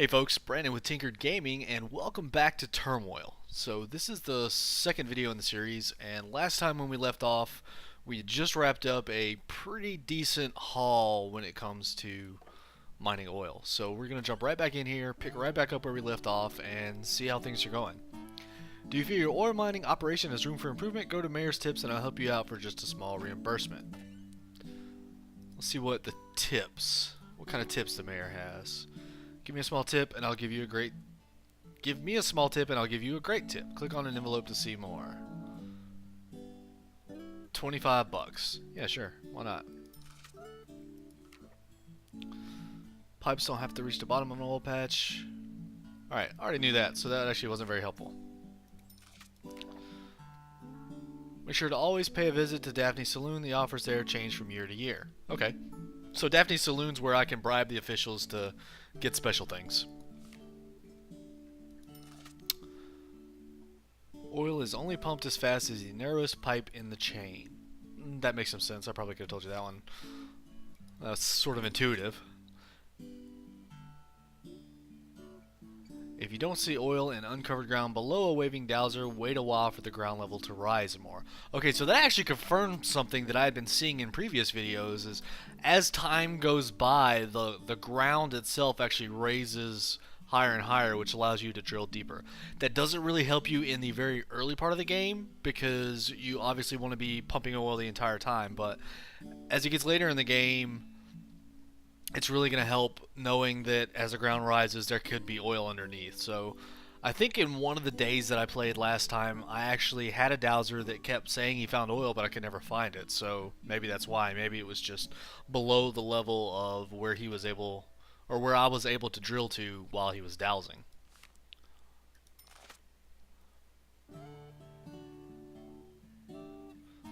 Hey folks, Brandon with Tinkered Gaming, and welcome back to Turmoil. So this is the second video in the series, and last time when we left off, we had just wrapped up a pretty decent haul when it comes to mining oil. So we're going to jump right back in here, pick right back up where we left off, and see how things are going. Do you feel your oil mining operation has room for improvement? Go to Mayor's Tips and I'll help you out for just a small reimbursement. Let's see what the tips, what kind of tips the mayor has. Give me a small tip and I'll give you a great... Give me a small tip and I'll give you a great tip. Click on an envelope to see more. 25 bucks. Yeah, sure. Why not? Pipes don't have to reach the bottom of an oil patch. Alright, I already knew that, so that actually wasn't very helpful. Make sure to always pay a visit to Daphne's Saloon. The offers there change from year to year. Okay. So Daphne's Saloon's where I can bribe the officials to get special things. Oil is only pumped as fast as the narrowest pipe in the chain. That makes some sense. I probably could have told you that one. That's sort of intuitive. If you don't see oil in uncovered ground below a waving dowser, wait a while for the ground level to rise more. Okay, so that actually confirms something that I had been seeing in previous videos, is as time goes by, the ground itself actually raises higher and higher, which allows you to drill deeper. That doesn't really help you in the very early part of the game, because you obviously want to be pumping oil the entire time, but as it gets later in the game, it's really going to help knowing that as the ground rises, there could be oil underneath. So I think in one of the days that I played last time, I actually had a dowser that kept saying he found oil, but I could never find it. So maybe that's why. Maybe it was just below the level of where he was able, or where I was able to drill to while he was dowsing.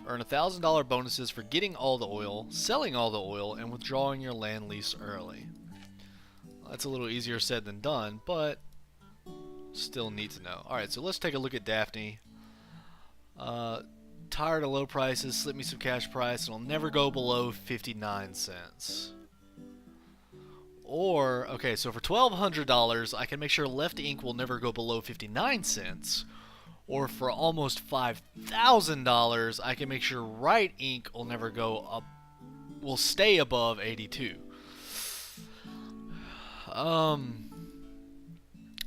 Earn $1,000 bonuses for getting all the oil, selling all the oil, and withdrawing your land lease early. That's a little easier said than done, but still neat to know. Alright, so let's take a look at Daphne. Tired of low prices, slip me some cash price, and I'll never go below 59 cents. Or, okay, so for $1,200, I can make sure left ink will never go below 59 cents. Or for almost $5,000, I can make sure right ink will never go up, will stay above 82. I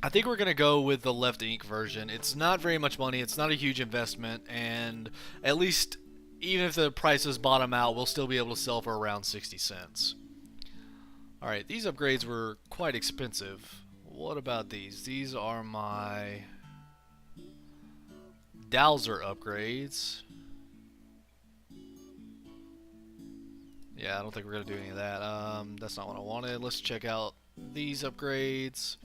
think we're gonna go with the left ink version. It's not very much money, it's not a huge investment, and at least even if the prices bottom out, we'll still be able to sell for around 60 cents. Alright, these upgrades were quite expensive. What about these? These are my dowser upgrades. Yeah, I don't think we're gonna do any of that. That's not what I wanted. Let's check out these upgrades.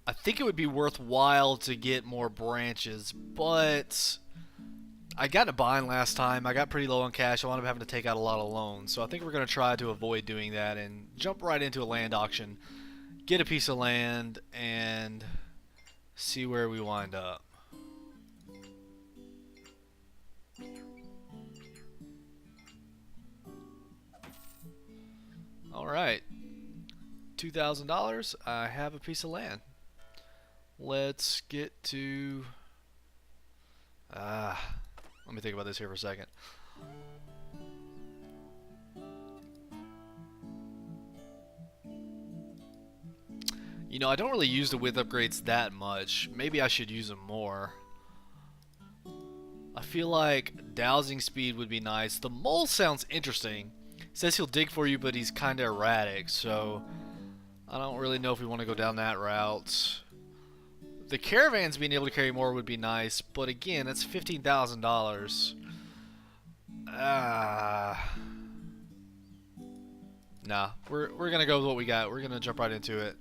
I think it would be worthwhile to get more branches, but I got in a bind last time. I got pretty low on cash. I wound up having to take out a lot of loans, so I think we're gonna try to avoid doing that and jump right into a land auction, get a piece of land, and see where we wind up. Alright, $2,000, I have a piece of land. Let's get to... let me think about this here for a second. You know, I don't really use the width upgrades that much. Maybe I should use them more. I feel like dowsing speed would be nice. The mole sounds interesting. Says he'll dig for you, but he's kind of erratic, so I don't really know if we want to go down that route. The caravans being able to carry more would be nice, but again, that's $15,000. Nah, we're gonna go with what we got. We're gonna jump right into it.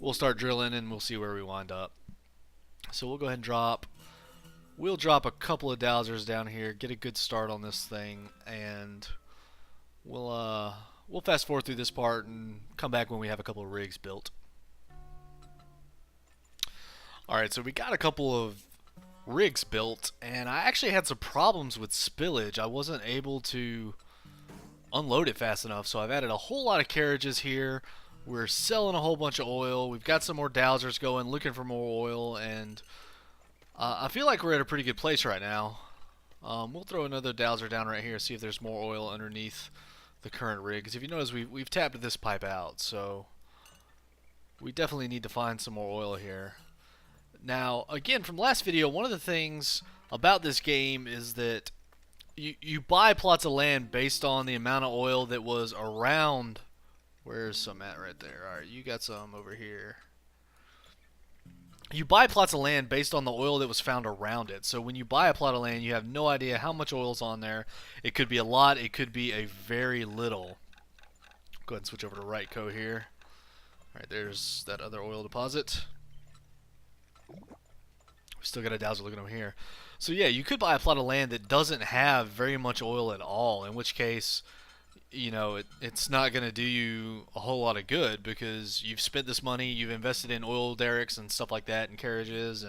We'll start drilling and we'll see where we wind up. So we'll go ahead and drop. We'll drop a couple of dowsers down here, get a good start on this thing, and we'll fast forward through this part and come back when we have a couple of rigs built. Alright, so we got a couple of rigs built, and I actually had some problems with spillage. I wasn't able to unload it fast enough, so I've added a whole lot of carriages here. We're selling a whole bunch of oil. We've got some more dowsers going, looking for more oil, and I feel like we're at a pretty good place right now. We'll throw another dowser down right here, see if there's more oil underneath the current rig. Because if you notice, we've tapped this pipe out, so we definitely need to find some more oil here. Now, again, from last video, one of the things about this game is that you buy plots of land based on the amount of oil that was around. Where's some at right there? Alright, you got some over here. You buy plots of land based on the oil that was found around it. So when you buy a plot of land, you have no idea how much oil's on there. It could be a lot, it could be a very little. Go ahead and switch over to right co here. Alright, there's that other oil deposit. We still got a dowser looking over here. So yeah, you could buy a plot of land that doesn't have very much oil at all, in which case, you know, it's not going to do you a whole lot of good because you've spent this money, you've invested in oil derricks and stuff like that and carriages,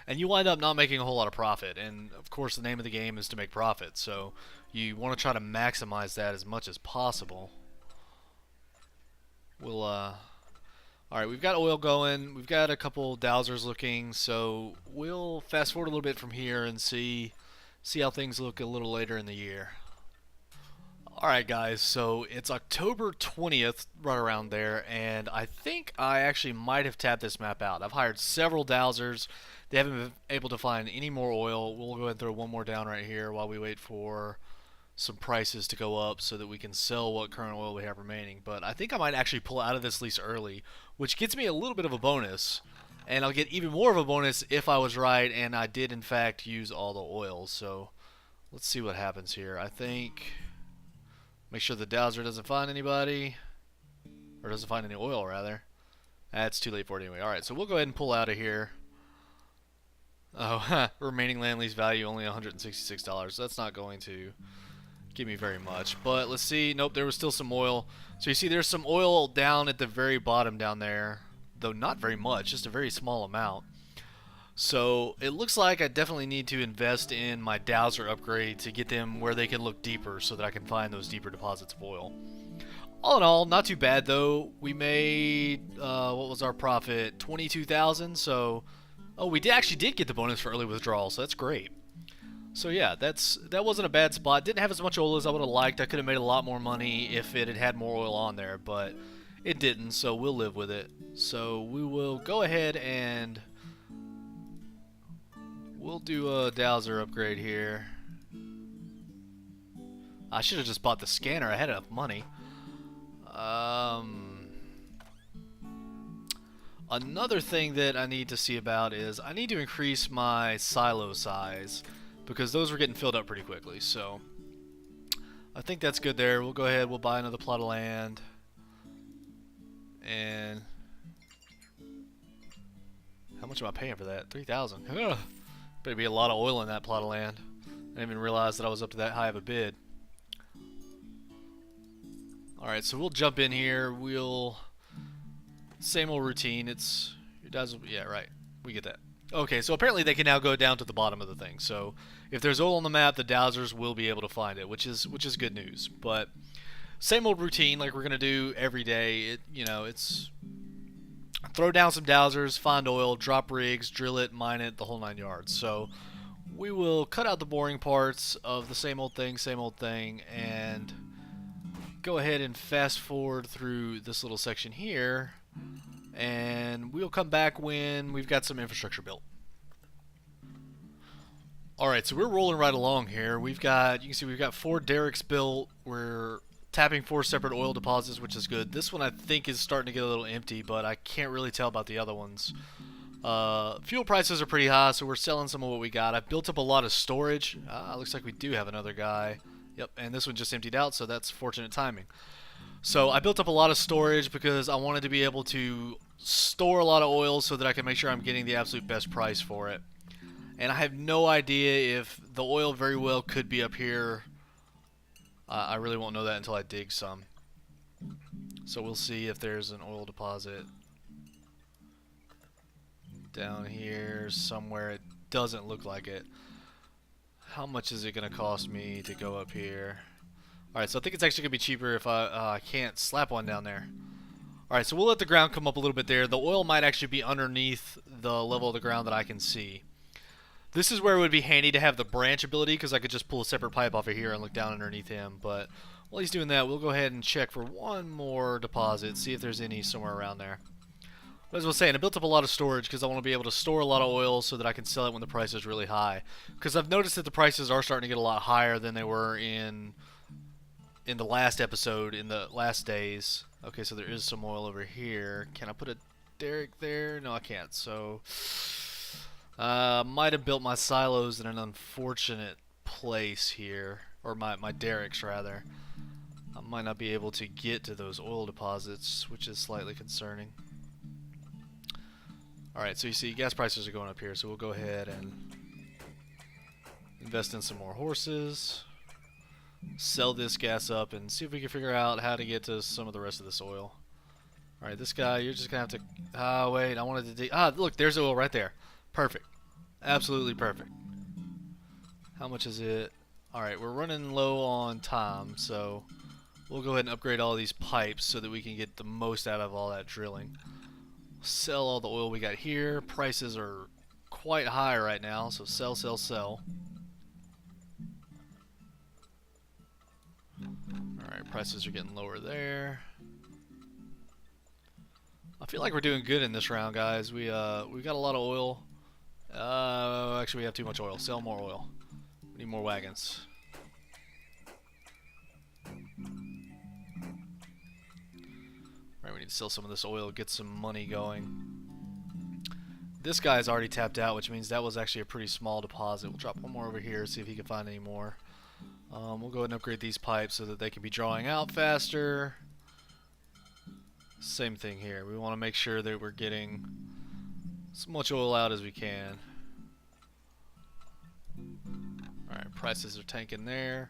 and you wind up not making a whole lot of profit. And of course the name of the game is to make profit, so you want to try to maximize that as much as possible. We'll alright, we've got oil going, we've got a couple dowsers looking, so we'll fast forward a little bit from here and see how things look a little later in the year. Alright guys, so it's October 20th, right around there, and I think I actually might have tapped this map out. I've hired several dowsers. They haven't been able to find any more oil. We'll go ahead and throw one more down right here while we wait for some prices to go up so that we can sell what current oil we have remaining. But I think I might actually pull out of this lease early, which gets me a little bit of a bonus, and I'll get even more of a bonus if I was right and I did in fact use all the oil. So let's see what happens here. I think... Make sure the dowser doesn't find anybody. Or doesn't find any oil, rather. That's too late for it anyway. Alright, so we'll go ahead and pull out of here. Oh, remaining land lease value only $166. That's not going to give me very much. But let's see. Nope, there was still some oil. So you see there's some oil down at the very bottom down there. Though not very much, just a very small amount. So it looks like I definitely need to invest in my dowser upgrade to get them where they can look deeper so that I can find those deeper deposits of oil. All in all, not too bad though. We made, what was our profit? 22,000. So, oh, we actually did get the bonus for early withdrawal, so that's great. So yeah, that wasn't a bad spot. Didn't have as much oil as I would have liked. I could have made a lot more money if it had had more oil on there, but it didn't, so we'll live with it. So we will go ahead and... We'll do a dowser upgrade here. I should have just bought the scanner. I had enough money. Another thing that I need to see about is I need to increase my silo size because those were getting filled up pretty quickly. So I think that's good there. We'll go ahead. We'll buy another plot of land. And how much am I paying for that? 3,000. Better be a lot of oil in that plot of land. I didn't even realize that I was up to that high of a bid. Alright, so we'll jump in here. We'll... Same old routine. It's... Your guys will... Yeah, right. We get that. Okay, so apparently they can now go down to the bottom of the thing. So if there's oil on the map, the dowsers will be able to find it, which is good news. But same old routine like we're going to do every day. You know, it's... Throw down some dowsers, find oil, drop rigs, drill it, mine it, the whole 9 yards. So we will cut out the boring parts of the same old thing, and go ahead and fast forward through this little section here, and we'll come back when we've got some infrastructure built. Alright, so we're rolling right along here. You can see we've got 4 derricks built. We're tapping 4 separate oil deposits, which is good. This one I think is starting to get a little empty, but I can't really tell about the other ones. Fuel prices are pretty high, so we're selling some of what we got. I've built up a lot of storage. Looks like we do have another guy. Yep, and this one just emptied out, so that's fortunate timing. So I built up a lot of storage because I wanted to be able to store a lot of oil so that I can make sure I'm getting the absolute best price for it. And I have no idea if the oil very well could be up here. I really won't know that until I dig some. So we'll see if there's an oil deposit down here somewhere. It doesn't look like it. How much is it going to cost me to go up here? Alright, so I think it's actually going to be cheaper if I can't slap one down there. Alright, so we'll let the ground come up a little bit there. The oil might actually be underneath the level of the ground that I can see. This is where it would be handy to have the branch ability, because I could just pull a separate pipe off of here and look down underneath him. But while he's doing that, we'll go ahead and check for one more deposit, see if there's any somewhere around there. But as I was saying, I built up a lot of storage because I want to be able to store a lot of oil so that I can sell it when the price is really high. Because I've noticed that the prices are starting to get a lot higher than they were in the last episode, in the last days. Okay, so there is some oil over here. Can I put a derrick there? No, I can't. So, might have built my silos in an unfortunate place here. Or my derricks, rather. I might not be able to get to those oil deposits, which is slightly concerning. Alright, so you see gas prices are going up here, so we'll go ahead and invest in some more horses. Sell this gas up and see if we can figure out how to get to some of the rest of this oil. Alright, this guy, you're just going to have to... Ah, wait, I wanted to... look, there's oil right there. Perfect. Absolutely perfect. How much is it? Alright, we're running low on time, so we'll go ahead and upgrade all these pipes so that we can get the most out of all that drilling. Sell all the oil we got here. Prices are quite high right now, so sell, sell, sell. Alright, prices are getting lower there. I feel like we're doing good in this round, guys. We got a lot of oil. Actually, we have too much oil. Sell more oil. We need more wagons. Alright, we need to sell some of this oil, get some money going. This guy's already tapped out, which means that was actually a pretty small deposit. We'll drop one more over here, see if he can find any more. We'll go ahead and upgrade these pipes so that they can be drawing out faster. Same thing here. We want to make sure that we're getting as much oil out as we can. Alright, prices are tanking there.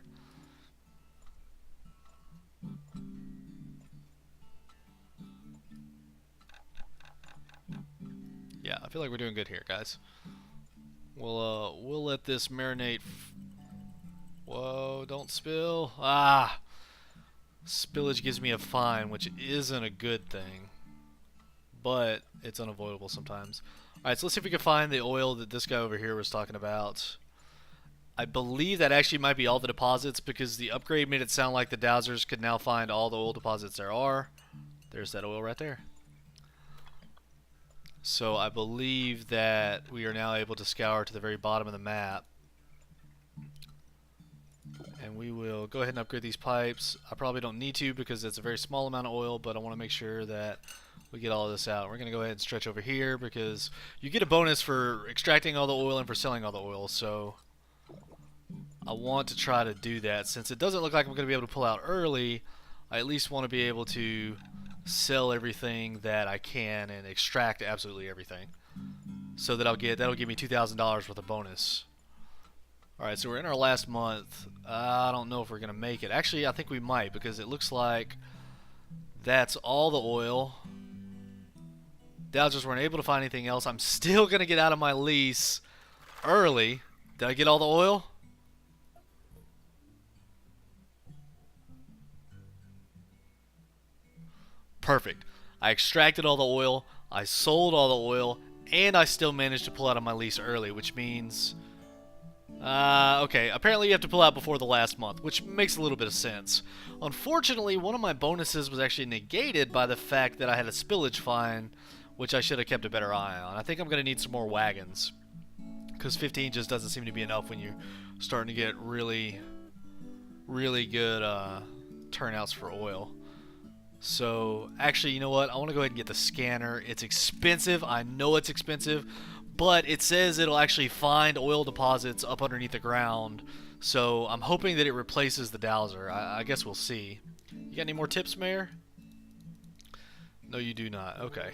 Yeah, I feel like we're doing good here, guys. We'll let this marinate. Whoa, don't spill. Ah! Spillage gives me a fine, which isn't a good thing. But it's unavoidable sometimes. Alright, so let's see if we can find the oil that this guy over here was talking about. I believe that actually might be all the deposits because the upgrade made it sound like the dowsers could now find all the oil deposits there are. There's that oil right there. So I believe that we are now able to scour to the very bottom of the map. And we will go ahead and upgrade these pipes. I probably don't need to because it's a very small amount of oil, but I want to make sure that we get all of this out. We're going to go ahead and stretch over here because you get a bonus for extracting all the oil and for selling all the oil. So I want to try to do that. Since it doesn't look like I'm going to be able to pull out early, I at least want to be able to sell everything that I can and extract absolutely everything. So that that'll give me $2,000 worth of bonus. Alright, so we're in our last month. I don't know if we're going to make it. Actually, I think we might because it looks like that's all the oil. Dowsers weren't able to find anything else. I'm still going to get out of my lease early. Did I get all the oil? Perfect. I extracted all the oil, I sold all the oil, and I still managed to pull out of my lease early, which means... okay, apparently you have to pull out before the last month, which makes a little bit of sense. Unfortunately, one of my bonuses was actually negated by the fact that I had a spillage fine, which I should have kept a better eye on. I think I'm going to need some more wagons, because 15 just doesn't seem to be enough when you're starting to get really, really good turnouts for oil. So, actually, you know what? I want to go ahead and get the scanner. It's expensive. I know it's expensive. But it says it'll actually find oil deposits up underneath the ground. So, I'm hoping that it replaces the dowser. I guess we'll see. You got any more tips, Mayor? No, you do not. Okay.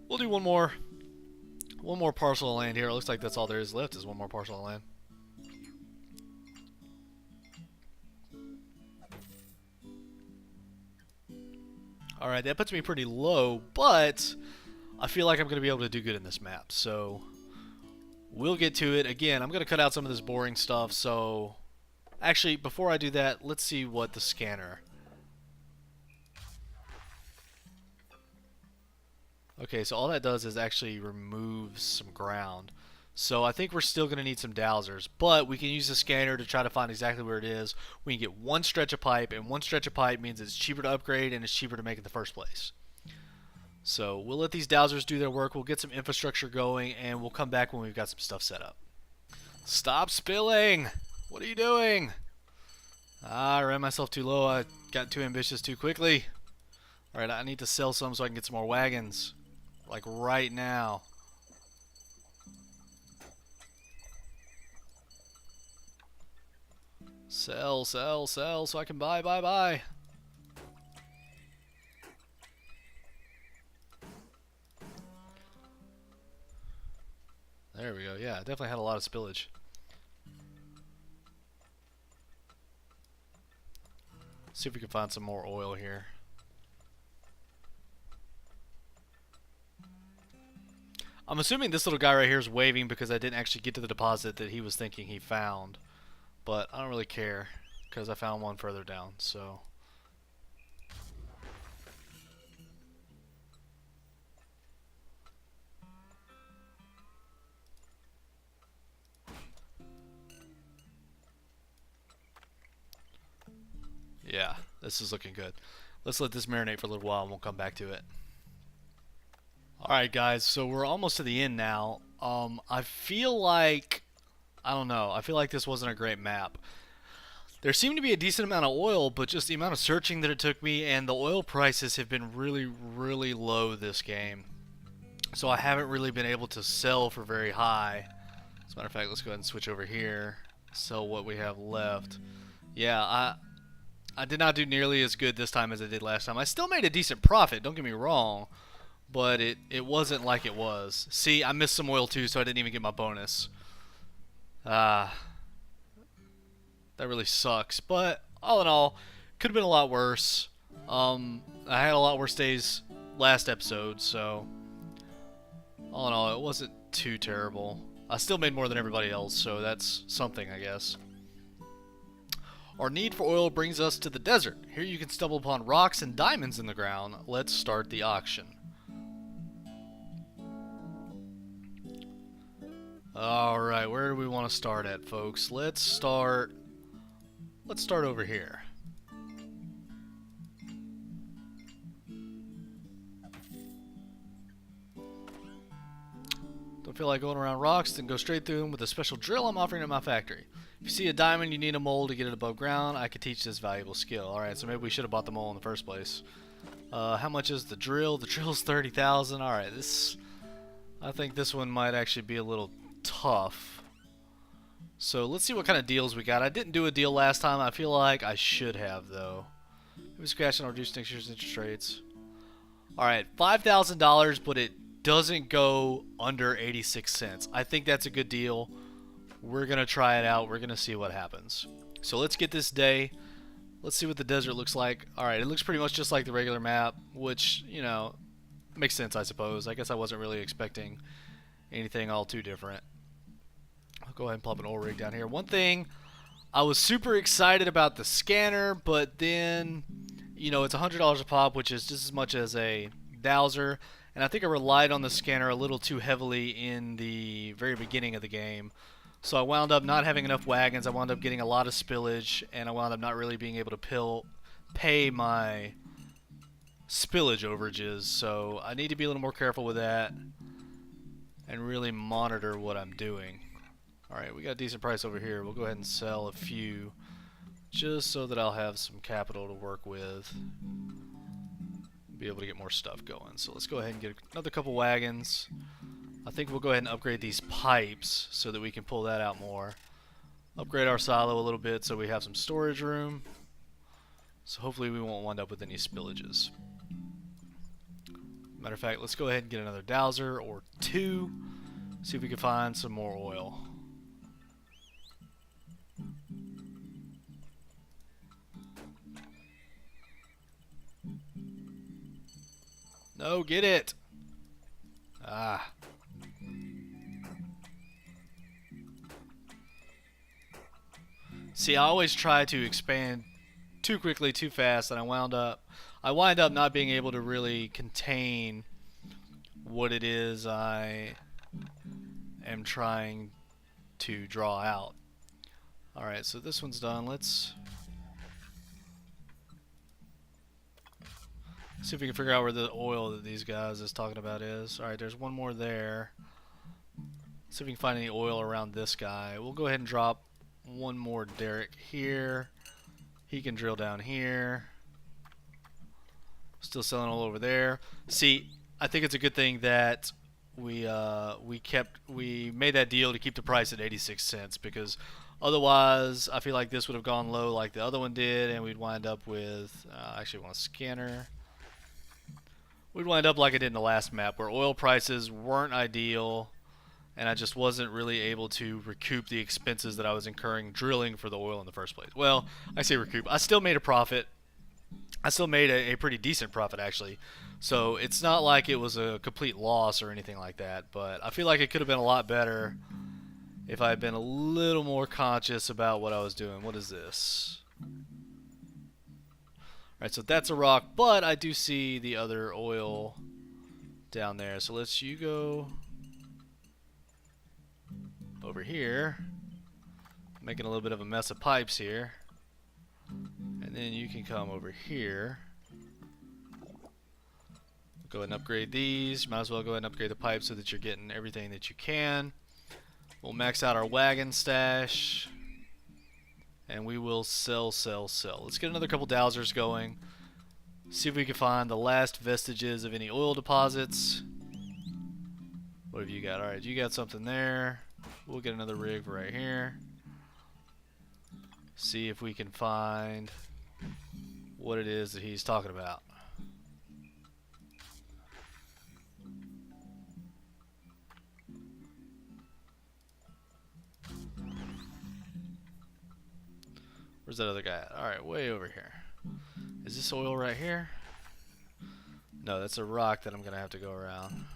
We'll do one more parcel of land here. It looks like that's all there is left is one more parcel of land. Alright, that puts me pretty low, but I feel like I'm going to be able to do good in this map. So, we'll get to it. Again, I'm going to cut out some of this boring stuff. So, actually, before I do that, let's see what the scanner... Okay, so all that does is actually remove some ground. So I think we're still going to need some dowsers, but we can use the scanner to try to find exactly where it is. We can get one stretch of pipe, and one stretch of pipe means it's cheaper to upgrade and it's cheaper to make in the first place. So we'll let these dowsers do their work, we'll get some infrastructure going, and we'll come back when we've got some stuff set up. Stop spilling! What are you doing? I ran myself too low, I got too ambitious too quickly. Alright, I need to sell some so I can get some more wagons. Like right now. Sell, sell, sell so I can buy, buy, buy. There we go. Yeah, definitely had a lot of spillage. See if we can find some more oil here. I'm assuming this little guy right here is waving because I didn't actually get to the deposit that he was thinking he found. But I don't really care because I found one further down, so. Yeah, this is looking good. Let's let this marinate for a little while and we'll come back to it. Alright guys, so we're almost to the end now. I feel like, I don't know, I feel like this wasn't a great map. There seemed to be a decent amount of oil, but just the amount of searching that it took me, and the oil prices have been really, really low this game. So I haven't really been able to sell for very high. As a matter of fact, let's go ahead and switch over here. Sell what we have left. Yeah, I did not do nearly as good this time as I did last time. I still made a decent profit, don't get me wrong. But it wasn't like it was. See, I missed some oil too, so I didn't even get my bonus. That really sucks. But all in all, could have been a lot worse. I had a lot worse days last episode, so all in all, it wasn't too terrible. I still made more than everybody else, so that's something, I guess. Our need for oil brings us to the desert. Here you can stumble upon rocks and diamonds in the ground. Let's start the auction. Alright, where do we want to start at, folks? Let's start over here. Don't feel like going around rocks, then go straight through them with a special drill I'm offering at my factory. If you see a diamond, you need a mole to get it above ground. I could teach this valuable skill. Alright, so maybe we should have bought the mole in the first place. How much is the drill? The drill's 30,000. Alright, I think this one might actually be a little tough. So let's see what kind of deals we got. I didn't do a deal last time. I feel like I should have, though. Maybe scratch and reduce next year's interest rates. Alright, $5,000, but it doesn't go under 86 cents. I think that's a good deal. We're going to try it out. We're going to see what happens. So let's get this day. Let's see what the desert looks like. Alright, it looks pretty much just like the regular map, which, you know, makes sense, I suppose. I guess I wasn't really expecting anything all too different. I'll go ahead and plop an oil rig down here. One thing, I was super excited about the scanner, but then, you know, it's $100 a pop, which is just as much as a dowser, and I think I relied on the scanner a little too heavily in the very beginning of the game. So I wound up not having enough wagons, I wound up getting a lot of spillage, and I wound up not really being able to pay my spillage overages, so I need to be a little more careful with that and really monitor what I'm doing. Alright, we got a decent price over here. We'll go ahead and sell a few just so that I'll have some capital to work with, be able to get more stuff going. So let's go ahead and get another couple wagons. I think we'll go ahead and upgrade these pipes so that we can pull that out more. Upgrade our silo a little bit so we have some storage room. So hopefully we won't wind up with any spillages. Matter of fact, let's go ahead and get another dowser or two. See if we can find some more oil. No, get it! Ah. See, I always try to expand too quickly, too fast, and I wind up not being able to really contain what it is I am trying to draw out. Alright, so this one's done. Let's see if we can figure out where the oil that these guys is talking about is. Alright, there's one more there. See if we can find any oil around this guy. We'll go ahead and drop one more derrick here. He can drill down here. Still selling all over there. See, I think it's a good thing that we made that deal to keep the price at 86 cents, because otherwise I feel like this would have gone low like the other one did, and we'd wind up with I actually want a scanner. We'd wind up like I did in the last map, where oil prices weren't ideal, and I just wasn't really able to recoup the expenses that I was incurring drilling for the oil in the first place. Well, I say recoup. I still made a profit. I still made a pretty decent profit, actually. So it's not like it was a complete loss or anything like that, but I feel like it could have been a lot better if I had been a little more conscious about what I was doing. What is this? Alright, so that's a rock, but I do see the other oil down there. So let's you go over here. Making a little bit of a mess of pipes here. And then you can come over here. Go ahead and upgrade these. Might as well go ahead and upgrade the pipes so that you're getting everything that you can. We'll max out our wagon stash. And we will sell. Let's get another couple dowsers going. See if we can find the last vestiges of any oil deposits. What have you got? Alright, you got something there. We'll get another rig right here. See if we can find what it is that he's talking about. Where's that other guy at? Alright, way over here. Is this oil right here? No, that's a rock that I'm going to have to go around.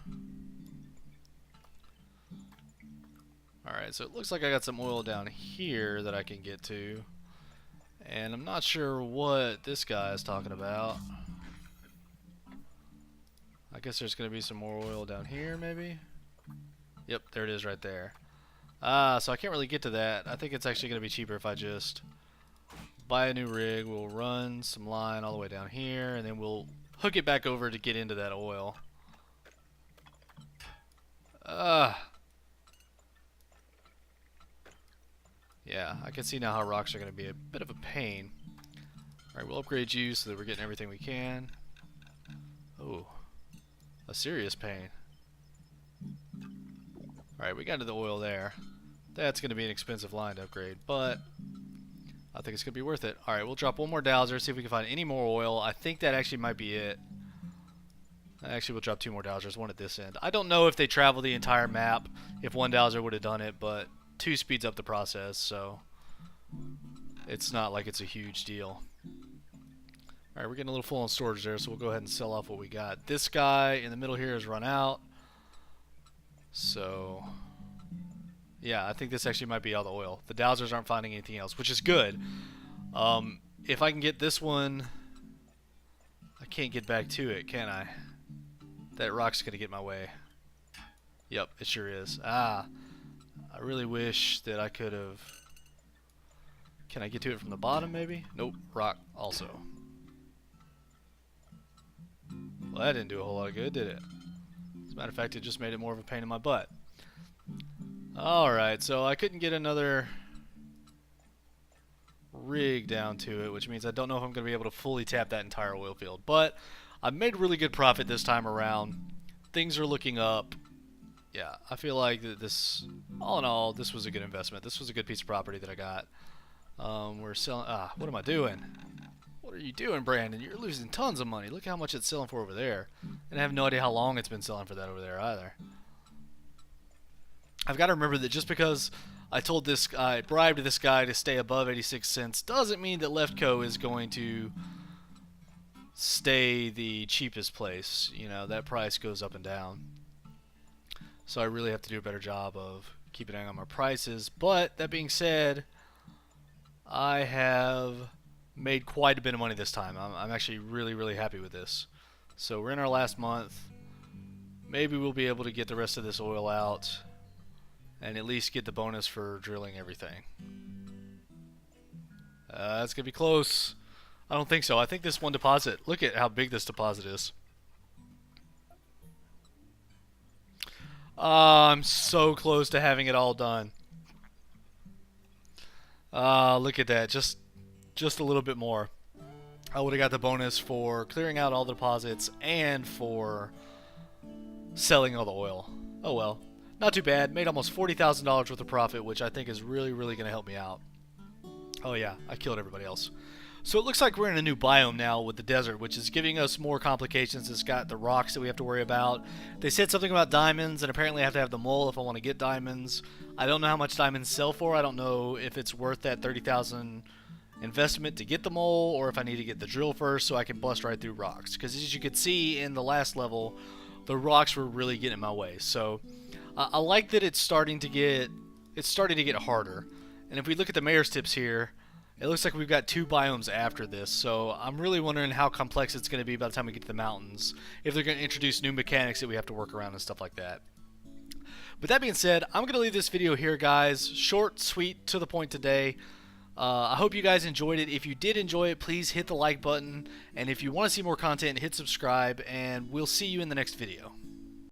Alright, so it looks like I got some oil down here that I can get to. And I'm not sure what this guy is talking about. I guess there's going to be some more oil down here, maybe? Yep, there it is right there. So I can't really get to that. I think it's actually going to be cheaper if I just buy a new rig. We'll run some line all the way down here, and then we'll hook it back over to get into that oil. Yeah, I can see now how rocks are going to be a bit of a pain. Alright, we'll upgrade you so that we're getting everything we can. Oh, a serious pain. Alright, we got into the oil there. That's going to be an expensive line to upgrade, but I think it's going to be worth it. Alright, we'll drop one more dowser, see if we can find any more oil. I think that actually might be it. Actually, we'll drop two more dowsers, one at this end. I don't know if they travel the entire map, if one dowser would have done it, but two speeds up the process, so it's not like it's a huge deal. Alright, we're getting a little full on storage there, so we'll go ahead and sell off what we got. This guy in the middle here has run out. So yeah, I think this actually might be all the oil. The dowsers aren't finding anything else, which is good. If I can get this one, I can't get back to it, can I? That rock's gonna get my way. Yep, it sure is. I really wish that I could have. Can I get to it from the bottom, maybe? Nope, rock also. Well, that didn't do a whole lot of good, did it? As a matter of fact, it just made it more of a pain in my butt. Alright, so I couldn't get another rig down to it, which means I don't know if I'm going to be able to fully tap that entire oil field. But I've made really good profit this time around. Things are looking up. Yeah, I feel like that this, all in all, this was a good investment. This was a good piece of property that I got. We're selling. What am I doing? What are you doing, Brandon? You're losing tons of money. Look how much it's selling for over there. And I have no idea how long it's been selling for that over there either. I've got to remember that just because I told this guy, bribed this guy to stay above 86 cents, doesn't mean that Leftco is going to stay the cheapest place. You know, that price goes up and down. So I really have to do a better job of keeping an eye on my prices. But that being said, I have made quite a bit of money this time. I'm actually really, really happy with this. So we're in our last month. maybe we'll be able to get the rest of this oil out and at least get the bonus for drilling everything. It's gonna be close. I don't think so. I think this one deposit, look at how big this deposit is. I'm so close to having it all done. Look at that. Just a little bit more. I would have got the bonus for clearing out all the deposits and for selling all the oil. Oh well. Not too bad. Made almost $40,000 worth of profit, which I think is really, really going to help me out. Oh yeah, I killed everybody else. So it looks like we're in a new biome now with the desert, which is giving us more complications. It's got the rocks that we have to worry about. They said something about diamonds, and apparently I have to have the mole if I want to get diamonds. I don't know how much diamonds sell for. I don't know if it's worth that 30,000 investment to get the mole, or if I need to get the drill first so I can bust right through rocks. Because as you could see in the last level, the rocks were really getting in my way. So I like that it's starting to get harder. And if we look at the mayor's tips here, it looks like we've got 2 biomes after this, so I'm really wondering how complex it's going to be by the time we get to the mountains, if they're going to introduce new mechanics that we have to work around and stuff like that. But that being said, I'm going to leave this video here, guys. Short, sweet, to the point today. I hope you guys enjoyed it. If you did enjoy it, please hit the like button, and if you want to see more content, hit subscribe, and we'll see you in the next video.